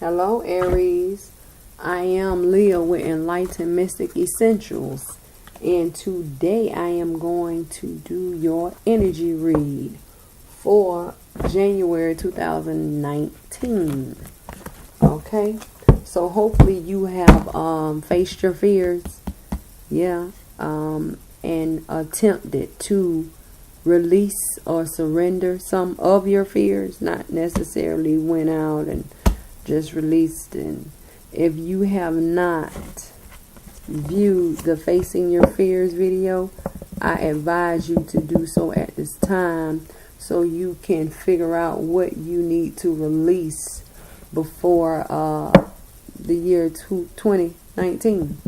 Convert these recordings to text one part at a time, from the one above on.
Hello, Aries. I am Leah with Enlightened Mystic Essentials. And today I am going to do your energy read for January 2019. Okay? So hopefully you have faced your fears. Yeah. And attempted to release or surrender some of your fears. Not necessarily went out and just released. And if you have not viewed the Facing Your Fears video, I advise you to do so at this time so you can figure out what you need to release before the year 2019,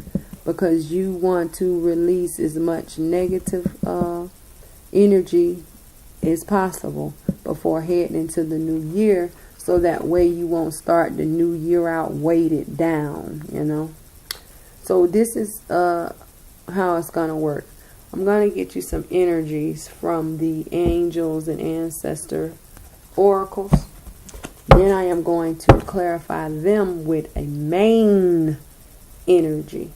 because you want to release as much negative energy as possible before heading into the new year, so that way you won't start the new year out weighted down, you know. So this is how it's going to work. I'm going to get you some energies from the angels and ancestor oracles. Then I am going to clarify them with a main energy.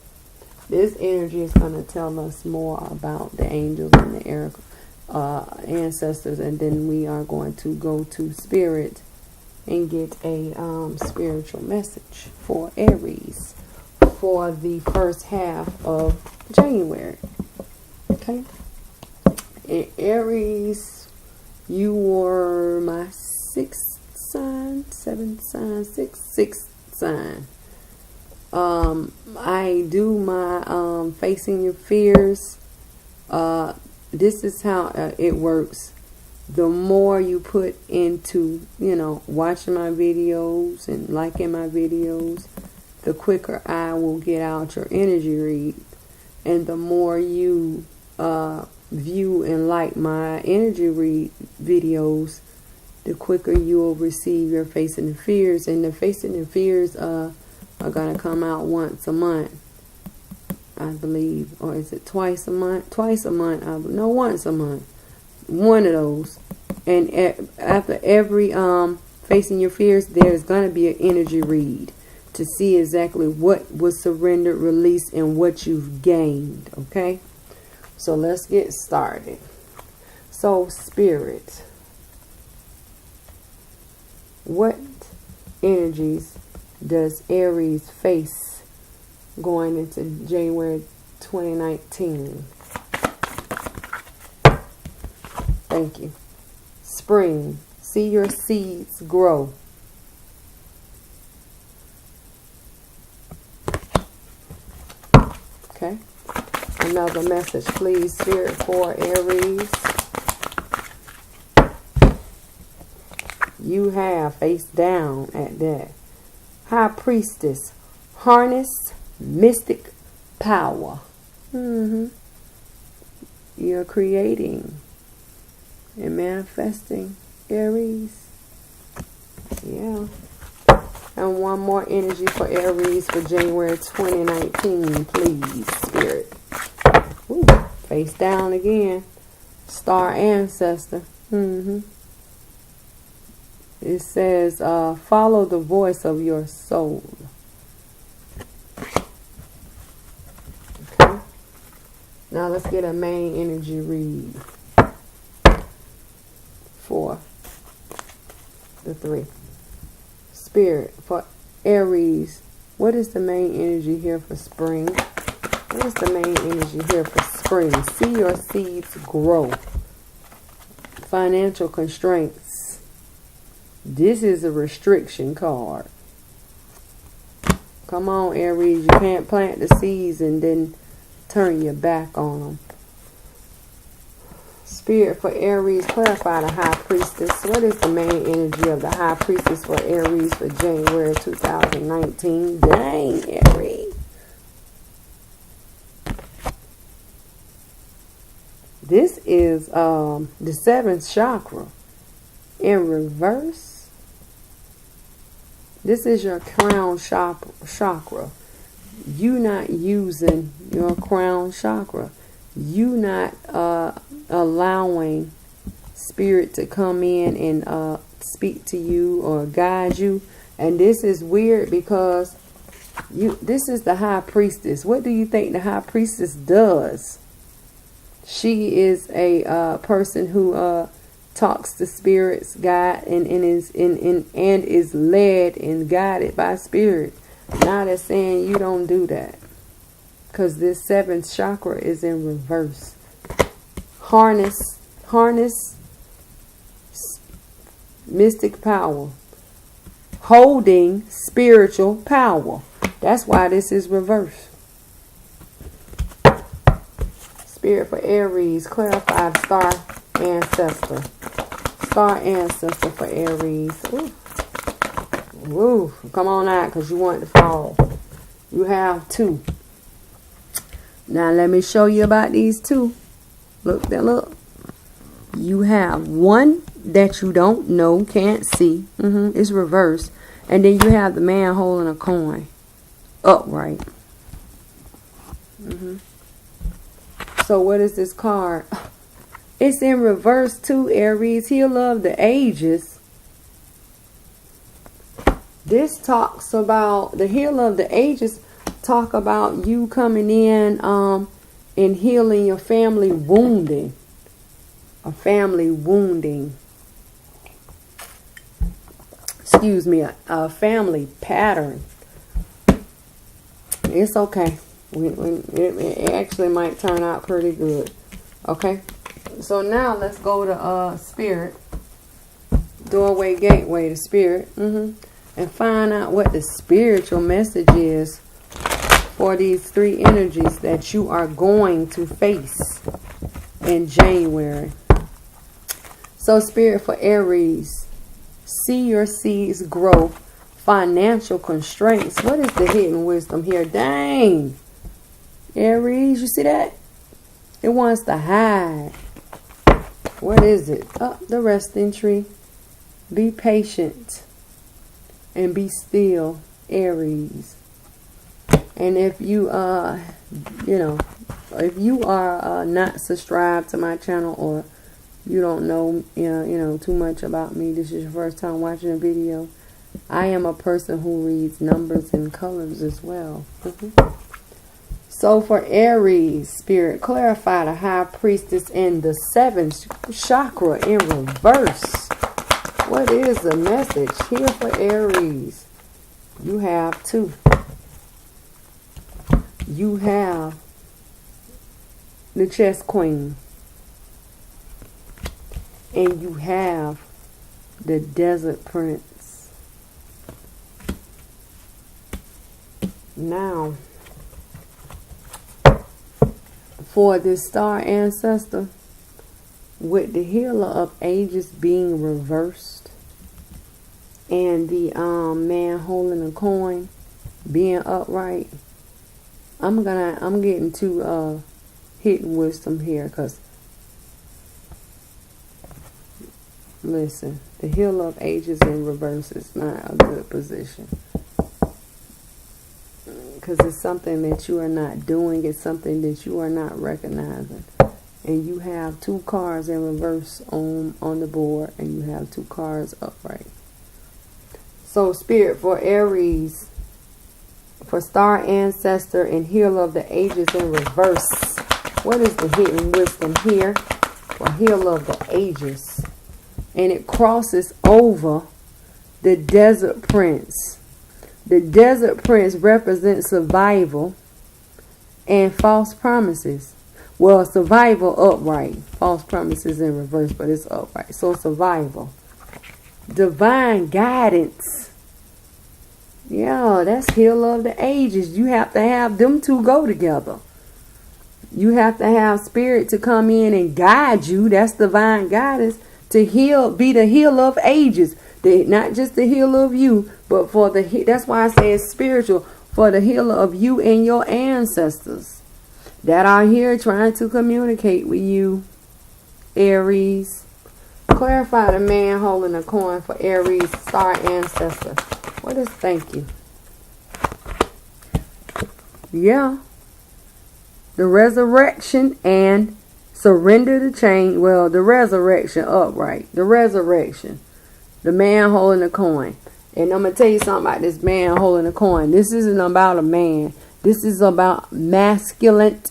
This energy is going to tell us more about the angels and the ancestors, and then we are going to go to spirit and get a spiritual message for Aries for the first half of January. Okay. And Aries, you were my sixth sign. I do my Facing Your Fears. This is how it works. The more you put into, watching my videos and liking my videos, the quicker I will get out your energy read. And the more you view and like my energy read videos, the quicker you will receive your Facing the Fears. And the Facing the Fears are going to come out once a month, I believe. Or is it twice a month? Twice a month. No, once a month. One of those. And after every Facing Your Fears, there's going to be an energy read to see exactly what was surrendered, released, and what you've gained. Okay? So let's get started. So, Spirit, what energies does Aries face going into January 2019? Thank you. Spring, see your seeds grow. Okay. Another message, please, Spirit, for Aries. You have face down at that. High Priestess, harness mystic power. You're creating and manifesting, Aries. Yeah. And one more energy for Aries for January 2019, please, Spirit. Ooh, face down again. Star Ancestor. It says, follow the voice of your soul. Okay. Now let's get a main energy read for the three. Spirit, for Aries, what is the main energy here for spring? What is the main energy here for spring? See your seeds grow. Financial constraints. This is a restriction card. Come on, Aries. You can't plant the seeds and then turn your back on them. Spirit, for Aries, clarify the High Priestess. What is the main energy of the High Priestess for Aries for January 2019? Dang, Aries. This is the seventh chakra in reverse. This is your crown chakra. You not using your crown chakra. You not allowing spirit to come in and speak to you or guide you. And this is weird because this is the high priestess. What do you think the high priestess does? She is a person who talks to spirits, God, and is led and guided by spirit. Now they're saying you don't do that, because this seventh chakra is in reverse. Harness mystic power, holding spiritual power. That's why this is reversed. Spirit for Aries, clarify star ancestor. Star ancestor for Aries. Ooh. Ooh. Come on out, because you want to fall. You have 2. Now let me show you about these 2. Look. You have 1 that you don't know, can't see. It's reversed. And then you have the man holding a coin upright. So what is this card? It's in reverse too, Aries. Healer of the ages. This talks about the healer of the ages. Talk about you coming in and healing your family wounding. A family wounding. Excuse me, a family pattern. It's okay. It actually might turn out pretty good. Okay. So now let's go to spirit. Doorway, gateway to spirit. And find out what the spiritual message is for these 3 energies that you are going to face in January. So spirit for Aries. See your seeds grow. Financial constraints. What is the hidden wisdom here? Dang. Aries, you see that? It wants to hide. What is it? Oh, the resting tree. Be patient and be still, Aries. And if you if you are not subscribed to my channel, or you don't know too much about me, this is your first time watching a video, I am a person who reads numbers and colors as well. So for Aries, spirit, clarify the high priestess in the 7th chakra in reverse. What is the message here for Aries? You have 2. You have the chess queen. And you have the desert prince. Now, for this star ancestor, with the healer of ages being reversed and the man holding a coin being upright, I'm getting to hidden wisdom here, because listen, the healer of ages in reverse is not a good position, because it's something that you are not doing. It's something that you are not recognizing. And you have 2 cards in reverse on the board, and you have 2 cards upright. So spirit for Aries, for star ancestor and healer of the ages in reverse. What is the hidden wisdom here for healer of the ages? And it crosses over the desert prince. The desert prince represents survival and false promises. Well, survival upright. False promises in reverse, but it's upright. So survival. Divine guidance. Yeah, that's healer of the ages. You have to have them 2 go together. You have to have spirit to come in and guide you. That's divine guidance. To heal, be the healer of ages. Not just the healer of you, but for that's why I say it's spiritual. For the healer of you and your ancestors that are here trying to communicate with you, Aries. Clarify the man holding a coin for Aries, star ancestor. What is thank you? Yeah. The resurrection and surrender the change. Well, the resurrection upright. The resurrection. The man holding the coin. And I'm going to tell you something about this man holding a coin. This isn't about a man. This is about masculine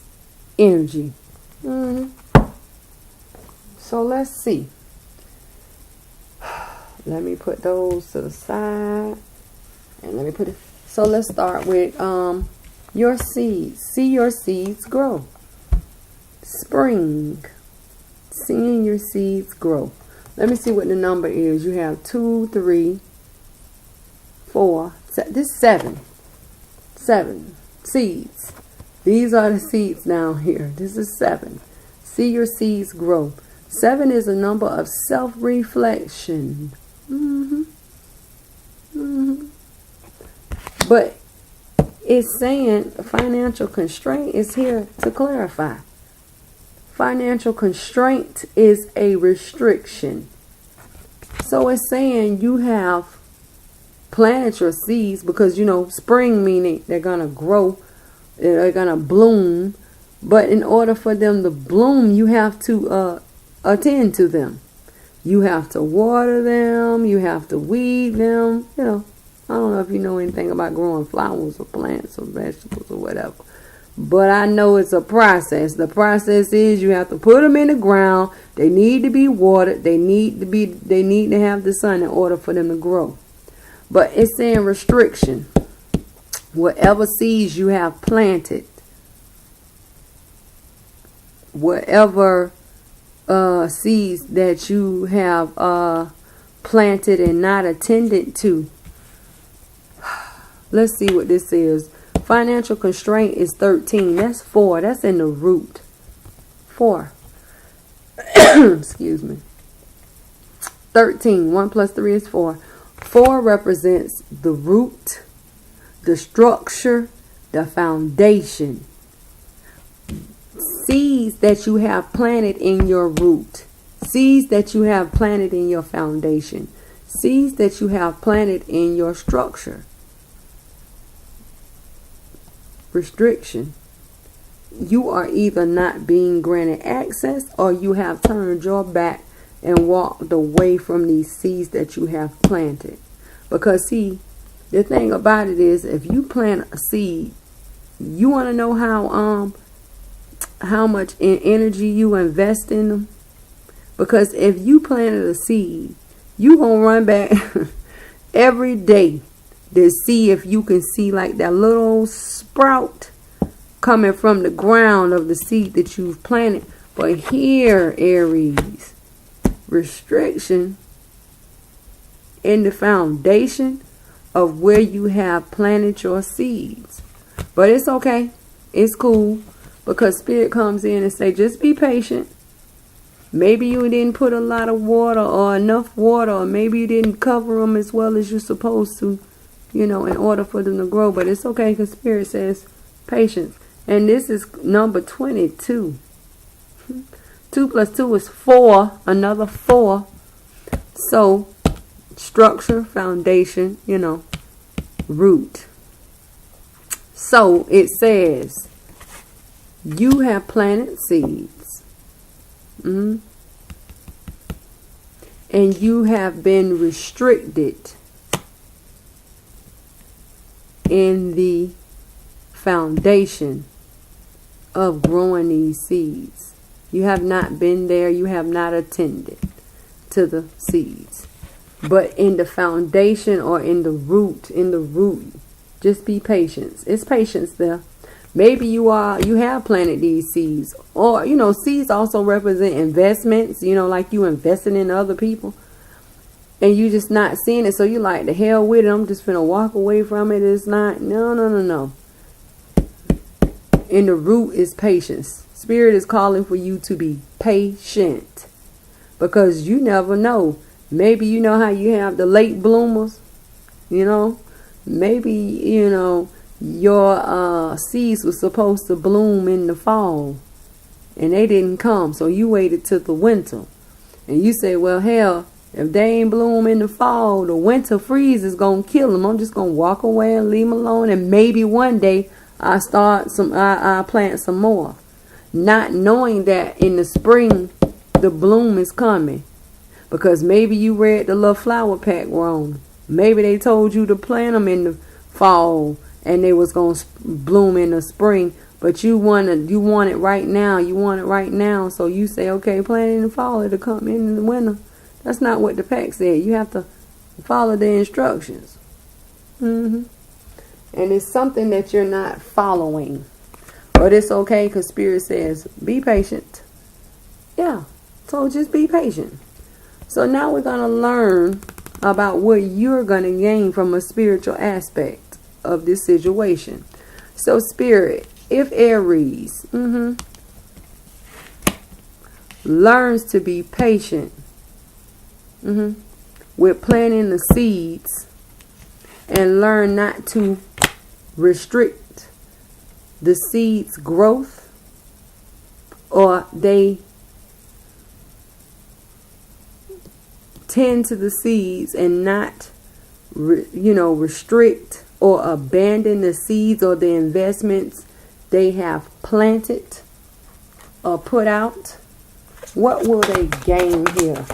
energy. So let's see. Let me put those to the side. And let me put it. So let's start with your seeds. See your seeds grow. Spring. Seeing your seeds grow. Let me see what the number is. You have 2, 3, 4. This is 7. 7 seeds. These are the seeds down here. This is 7. See your seeds grow. 7 is a number of self-reflection. But it's saying financial constraint is here to clarify. Financial constraint is a restriction. So it's saying you have planted your seeds because, you know, spring meaning they're going to grow, they're going to bloom. But in order for them to bloom, you have to attend to them. You have to water them. You have to weed them. You know, I don't know if you know anything about growing flowers or plants or vegetables or whatever. But I know it's a process. The process is you have to put them in the ground. They need to be watered. They need to have the sun in order for them to grow. But it's saying restriction. Whatever seeds you have planted, whatever seeds that you have planted and not attended to. Let's see what this is. Financial constraint is 13. That's 4. That's in the root. 4. Excuse me. 13. 1 plus 3 is 4. 4 represents the root, the structure, the foundation. Seeds that you have planted in your root. Seeds that you have planted in your foundation. Seeds that you have planted in your structure. Restriction. You are either not being granted access or you have turned your back and walked away from these seeds that you have planted. Because see, the thing about it is, if you plant a seed, you want to know how much energy you invest in them. Because if you planted a seed, you gonna run back every day to see if you can see like that little sprout coming from the ground of the seed that you've planted. But here, Aries, restriction in the foundation of where you have planted your seeds. But it's okay. It's cool. Because Spirit comes in and say, just be patient. Maybe you didn't put a lot of water or enough water, or maybe you didn't cover them as well as you're supposed to, you know, in order for them to grow. But it's okay because Spirit says patience. And this is number 22. 2 plus 2 is 4. Another 4. So, structure, foundation, you know, root. So, it says, you have planted seeds. And you have been restricted in the foundation of growing these seeds. You have not been there. You have not attended to the seeds. But in the foundation or in the root, just be patient. It's patience there. Maybe you have planted these seeds. Or, you know, seeds also represent investments, you know, like you investing in other people. And you just not seeing it. So you like, the hell with it. I'm just finna walk away from it. It's not. No. In the root is patience. Spirit is calling for you to be patient. Because you never know. Maybe you know how you have the late bloomers. You know. Maybe, you know, your seeds were supposed to bloom in the fall and they didn't come, so you waited till the winter and you say, well, hell, if they ain't bloom in the fall, the winter freeze is gonna kill them. I'm just gonna walk away and leave them alone, and maybe one day I plant some more, not knowing that in the spring the bloom is coming, because maybe you read the little flower pack wrong. Maybe they told you to plant them in the fall and they was going to bloom in the spring, but you want it right now. You want it right now. So you say, okay, plant it in the fall, it'll come in the winter. That's not what the pack said. You have to follow the instructions. And it's something that you're not following. But it's okay, because Spirit says, be patient. Yeah. So just be patient. So now we're going to learn about what you're going to gain from a spiritual aspect of this situation. So Spirit, if Aries learns to be patient with planting the seeds and learn not to restrict the seeds' growth, or they tend to the seeds and not restrict or abandon the seeds or the investments they have planted or put out, what will they gain here?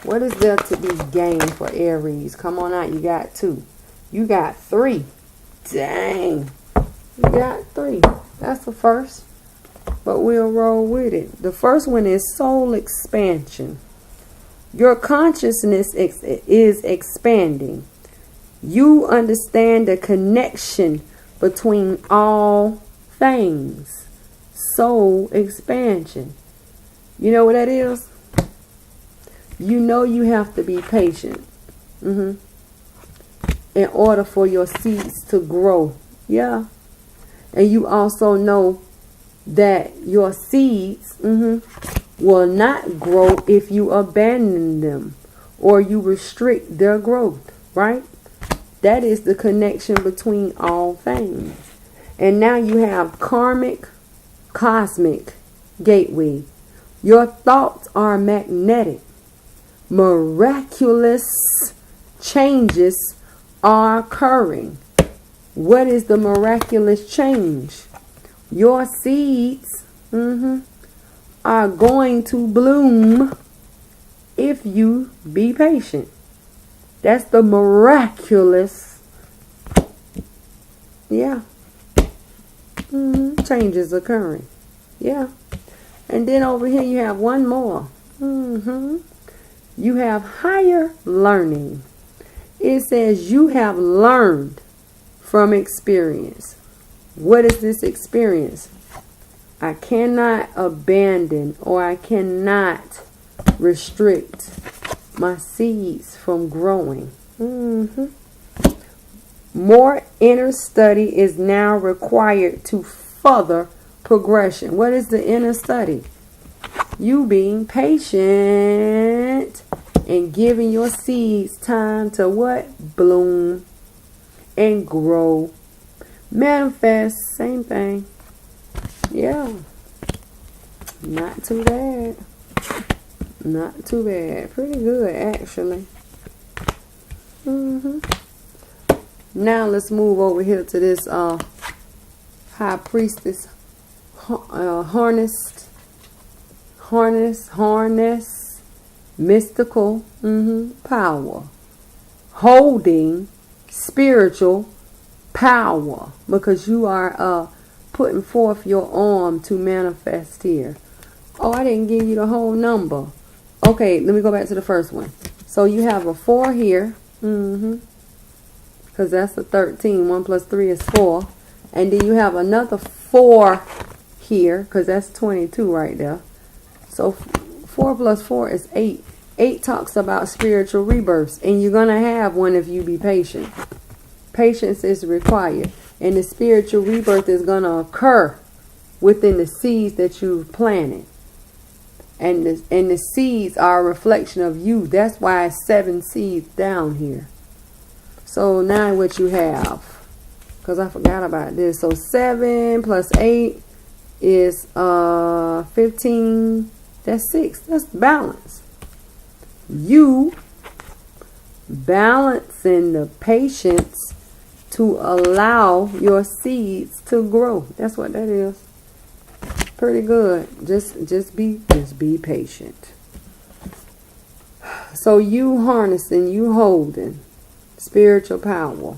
What is there to be gained for Aries? Come on out. You got 2. You got 3. Dang. You got 3. That's the first. But we'll roll with it. The first one is soul expansion. Your consciousness is expanding. You understand the connection between all things. Soul expansion. You know what that is? You know you have to be patient in order for your seeds to grow. Yeah. And you also know that your seeds will not grow if you abandon them or you restrict their growth, right? That is the connection between all things. And now you have karmic, cosmic gateway. Your thoughts are magnetic. Miraculous changes are occurring. What is the miraculous change? Your seeds are going to bloom if you be patient. That's the miraculous, changes occurring. Yeah. And then over here you have one more. You have higher learning. It says you have learned from experience. What is this experience? I cannot abandon or I cannot restrict my seeds from growing. More inner study is now required to further progression. What is the inner study? You being patient and giving your seeds time to what? Bloom and grow. Manifest, same thing. Yeah. Not too bad. Not too bad. Pretty good, actually. Now let's move over here to this High Priestess harness mystical power, holding spiritual power, because you are putting forth your arm to manifest here. Oh, I didn't give you the whole number. Okay, let me go back to the first one. So you have a 4 here, because that's a 13. 1 plus 3 is 4. And then you have another 4 here, because that's 22 right there. So 4 plus 4 is 8. 8 talks about spiritual rebirths, and you're going to have one if you be patient. Patience is required, and the spiritual rebirth is going to occur within the seeds that you've planted. And the seeds are a reflection of you. That's why it's 7 seeds down here. So now what you have, because I forgot about this. So 7 plus 8 is 15. That's 6. That's balance. You balancing the patience to allow your seeds to grow. That's what that is. Pretty good. Just be patient. So you harnessing, you holding. spiritual power.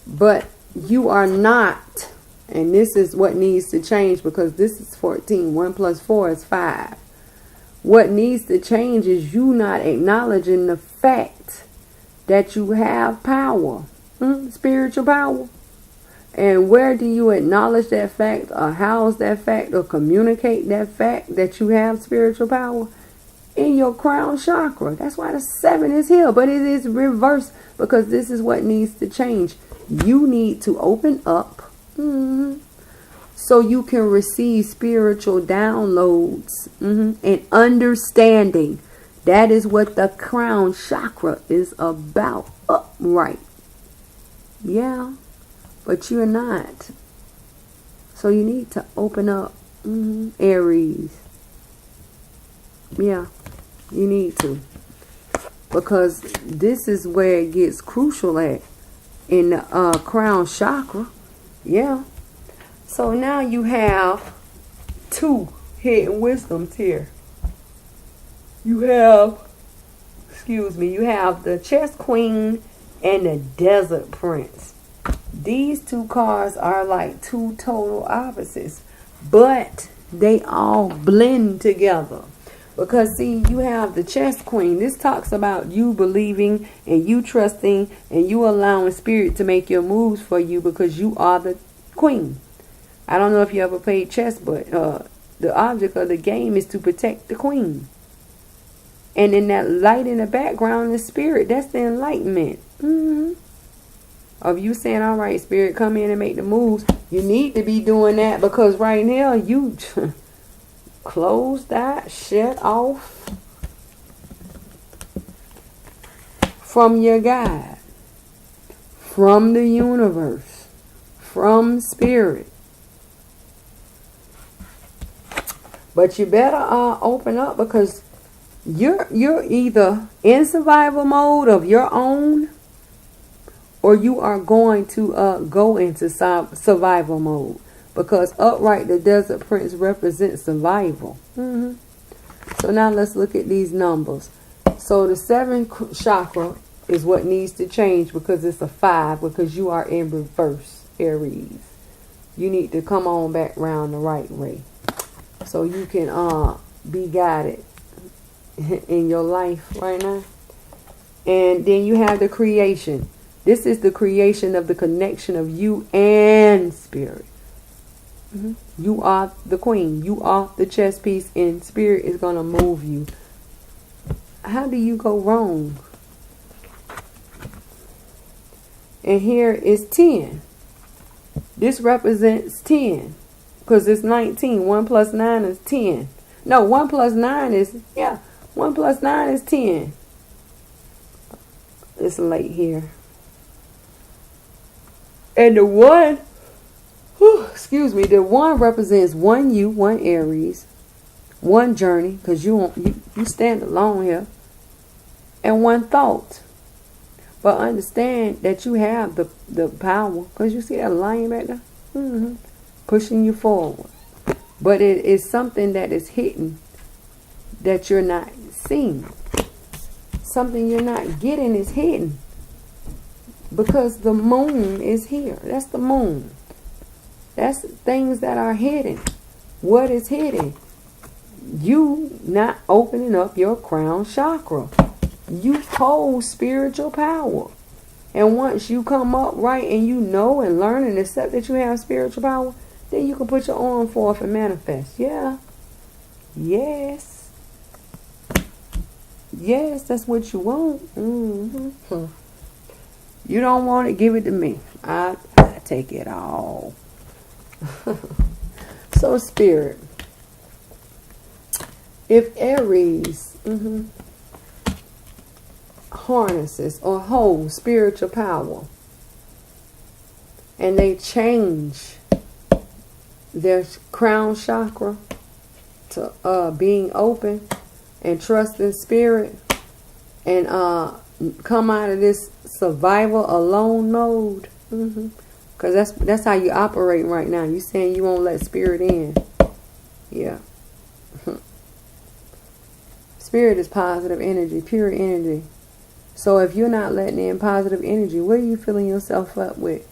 But you are not, and this is what needs to change, because this is 14. 1 plus 4 is 5. What needs to change is you not acknowledging the fact that you have power, spiritual power. And where do you acknowledge that fact, or house that fact, or communicate that fact that you have spiritual power? In your crown chakra. That's why the 7 is here, but it is reversed, because this is what needs to change. You need to open up so you can receive spiritual downloads and understanding. That is what the crown chakra is about. Upright. Yeah, but you're not. So you need to open up. Aries. Yeah, you need to. Because this is where it gets crucial at. In the crown chakra. Yeah. So now you have 2 hidden wisdoms here. You have, you have the Chess Queen and the Desert Prince. These 2 cards are like 2 total opposites, but they all blend together. Because see, you have the Chess Queen. This talks about you believing and you trusting and you allowing spirit to make your moves for you, because you are the queen. I don't know if you ever played chess, but the object of the game is to protect the queen. And in that light in the background is spirit. That's the enlightenment. Of you saying, all right, spirit, come in and make the moves. You need to be doing that, because right now you close that shit off from your guide, from the universe, from spirit. But you better open up, because you're either in survival mode of your own, or you are going to go into survival mode. Because upright, the Desert Prince represents survival. So now let's look at these numbers. So the 7th chakra is what needs to change, because it's a 5, because you are in reverse, Aries. You need to come on back round the right way, so you can be guided in your life right now. And then you have the creation. This is the creation of the connection of you and spirit. You are the queen. You are the chess piece, and spirit is going to move you. How do you go wrong? And here is 10. This represents 10, because it's 19. 1 plus 9 is 10. No, 1 plus 9 is, 1 plus 9 is 10. It's late here. And the 1, the 1 represents 1 you, 1 Aries, 1 journey, because you stand alone here, and 1 thought. But understand that you have the power, because you see that lion back there, pushing you forward. But it is something that is hidden, that you're not seeing. Something you're not getting is hidden, because the moon is here. That's the moon. That's things that are hidden. What is hidden? You not opening up your crown chakra. You hold spiritual power. And once you come up right and you know and learn and accept that you have spiritual power, then you can put your arm forth and manifest. Yeah. Yes. Yes, that's what you want. You don't want it, give it to me. I take it all. So spirit, if Aries harnesses or holds spiritual power, and they change their crown chakra to being open and trusting spirit, and come out of this survival alone mode, because that's how you operate right now. You saying you won't let spirit in. Yeah. Spirit is positive energy, pure energy. So if you're not letting in positive energy, what are you filling yourself up with?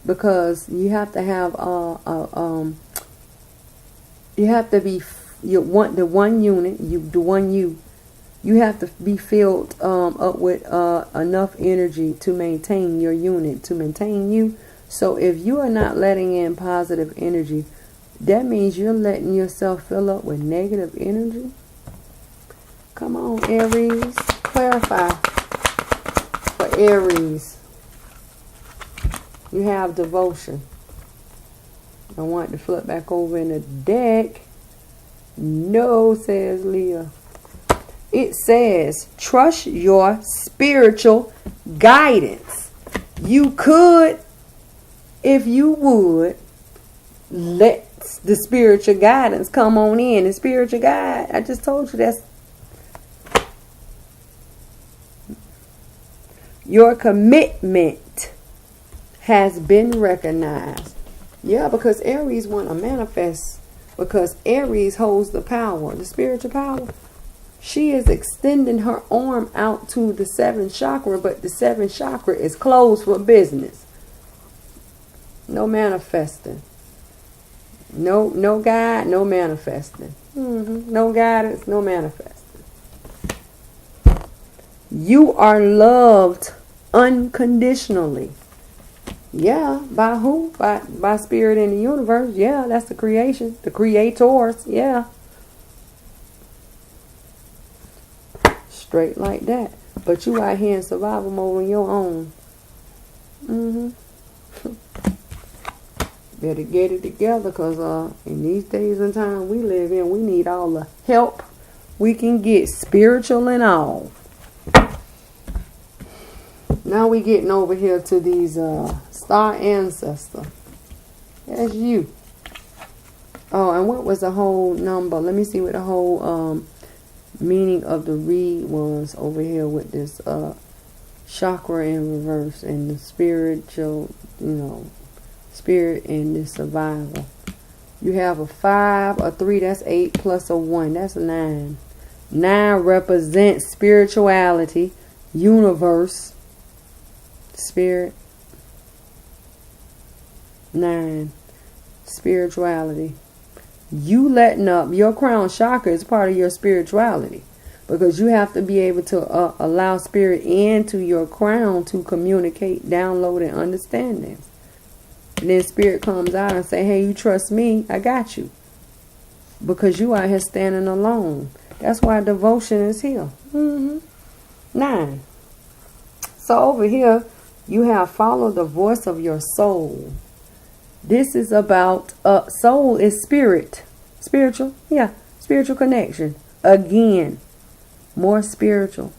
Because you have to have you have to be you want the one unit, you have to be filled up with enough energy to maintain your unit, to maintain you. So if you are not letting in positive energy, that means you're letting yourself fill up with negative energy. Come on, Aries, clarify for Aries. You have devotion. I want to flip back over in the deck. No, says Leah. It says, trust your spiritual guidance. You could, if you would, let the spiritual guidance come on in. The spiritual guide, I just told you that's your commitment has been recognized. Yeah, because Aries want to manifest. Because Aries holds the power, the spiritual power. She is extending her arm out to the 7th chakra, but the 7th chakra is closed for business. No manifesting. No guide, no manifesting. No guidance, no manifesting. You are loved unconditionally. Yeah, by who? By spirit in the universe. Yeah, that's the creation. The creators. Yeah. Straight like that. But you out here in survival mode on your own. Better get it together, because in these days and time we live in, we need all the help we can get, spiritual and all. Now we getting over here to these star ancestor. That's you. Oh, and what was the whole number? Let me see what the whole meaning of the read was over here with this chakra in reverse and the spiritual, spirit and the survival. You have a 5, a 3, that's 8, plus a 1, that's 9. 9 represents spirituality, universe, spirit. 9, spirituality. You letting up your crown chakra is part of your spirituality, because you have to be able to allow spirit into your crown to communicate, download, and understandings. And then spirit comes out and say, hey, you trust me, I got you. Because you out here standing alone. That's why devotion is here. 9. So over here, you have followed the voice of your soul. This is about, soul is spirit. Spiritual, yeah, spiritual connection. Again, more spiritual.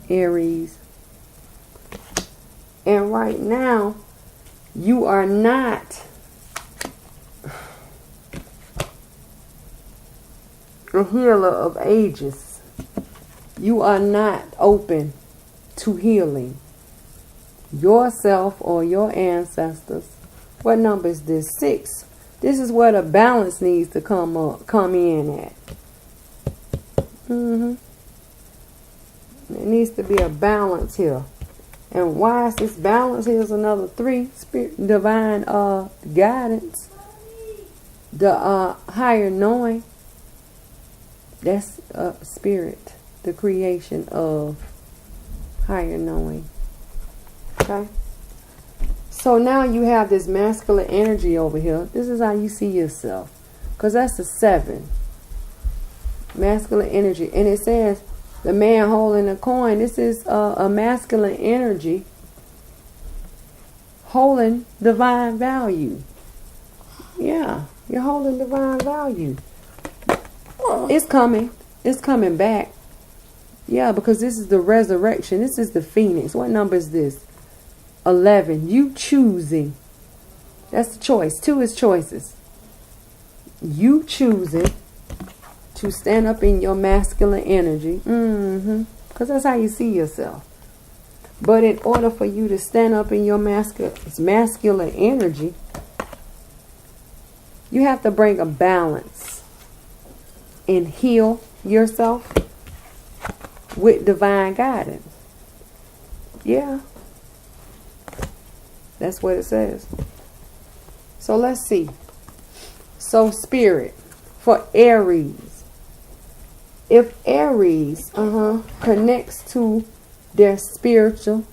Aries. And right now, you are not a healer of ages. You are not open to healing yourself or your ancestors. What number is this? 6. This is where the balance needs to come in at. There needs to be a balance here. And why is this balance? Here's another 3. Spirit, divine guidance. The higher knowing. That's spirit. The creation of higher knowing. Okay? So now you have this masculine energy over here. This is how you see yourself. Because that's a 7. Masculine energy. And it says, the man holding a coin. This is a masculine energy holding divine value. Yeah, you're holding divine value. It's coming. It's coming back. Yeah, because this is the resurrection. This is the phoenix. What number is this? 11. You choosing. That's the choice. 2 is choices. You choosing to stand up in your masculine energy. Because that's how you see yourself. But in order for you to stand up in your masculine energy, you have to bring a balance and heal yourself. with divine guidance. Yeah. That's what it says. So let's see. So Spirit, for Aries. If Aries connects to their spiritual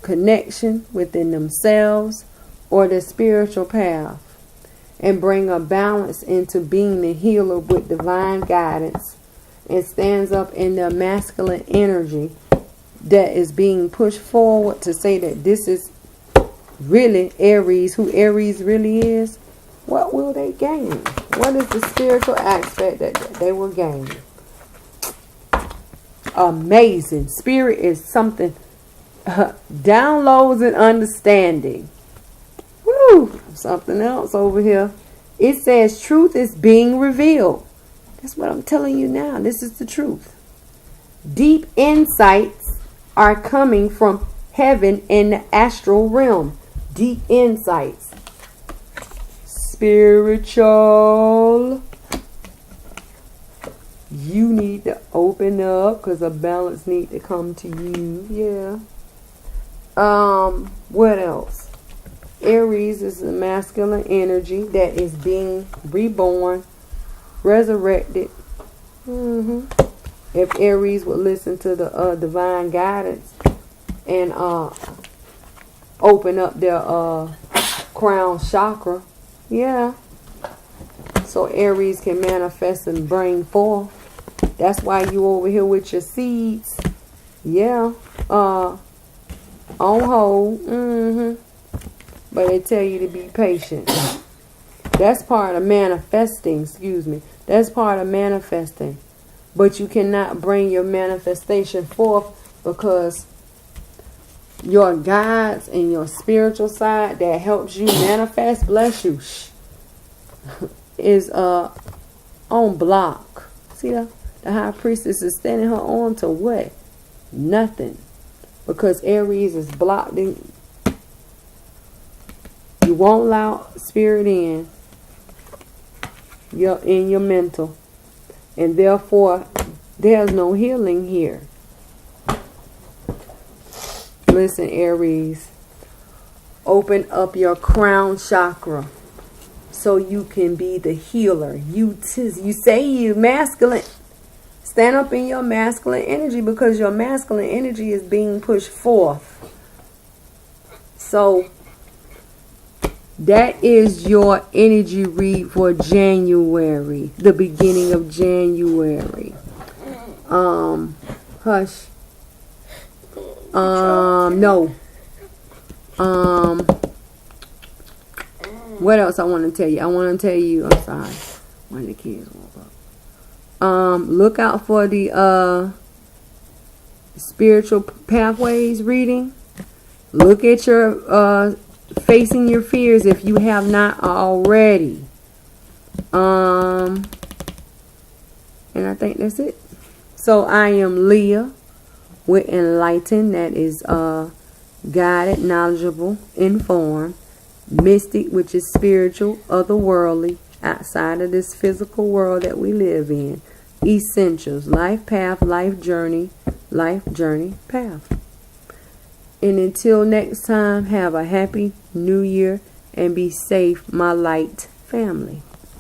connection within themselves or their spiritual path, and bring a balance into being the healer with divine guidance, and stands up in their masculine energy that is being pushed forward to say that this is really Aries, who Aries really is, what will they gain? What is the spiritual aspect that they will gain? Amazing. Spirit is something, downloads and understanding. Woo! Something else over here. It says truth is being revealed. That's what I'm telling you now. This is the truth. Deep insights are coming from heaven in the astral realm. Deep insights. Spiritual. You need to open up because a balance need to come to you. Yeah. What else? Aries is a masculine energy that is being reborn, resurrected. If Aries would listen to the divine guidance and open up their crown chakra, yeah. So Aries can manifest and bring forth. That's why you over here with your seeds. Yeah. On hold. But they tell you to be patient. That's part of manifesting. Excuse me. That's part of manifesting. But you cannot bring your manifestation forth because your guides and your spiritual side that helps you manifest, bless you, is on block. See that? The high priestess is standing her arm to what? Nothing. Because Aries is blocked in. You won't allow spirit in. You're in your mental. And therefore, there's no healing here. Listen, Aries. Open up your crown chakra so you can be the healer. You say you masculine. Stand up in your masculine energy because your masculine energy is being pushed forth. So that is your energy read for January, the beginning of January. Hush. No. What else I want to tell you? I want to tell you, I'm sorry. One of the kids woke up. Look out for the spiritual pathways reading. Look at your facing your fears if you have not already. And I think that's it. So I am Leah with Enlightened, that is guided, knowledgeable, informed, mystic, which is spiritual, otherworldly, outside of this physical world that we live in. Essentials, life path, life journey path. And until next time, have a happy new year and be safe, my light family.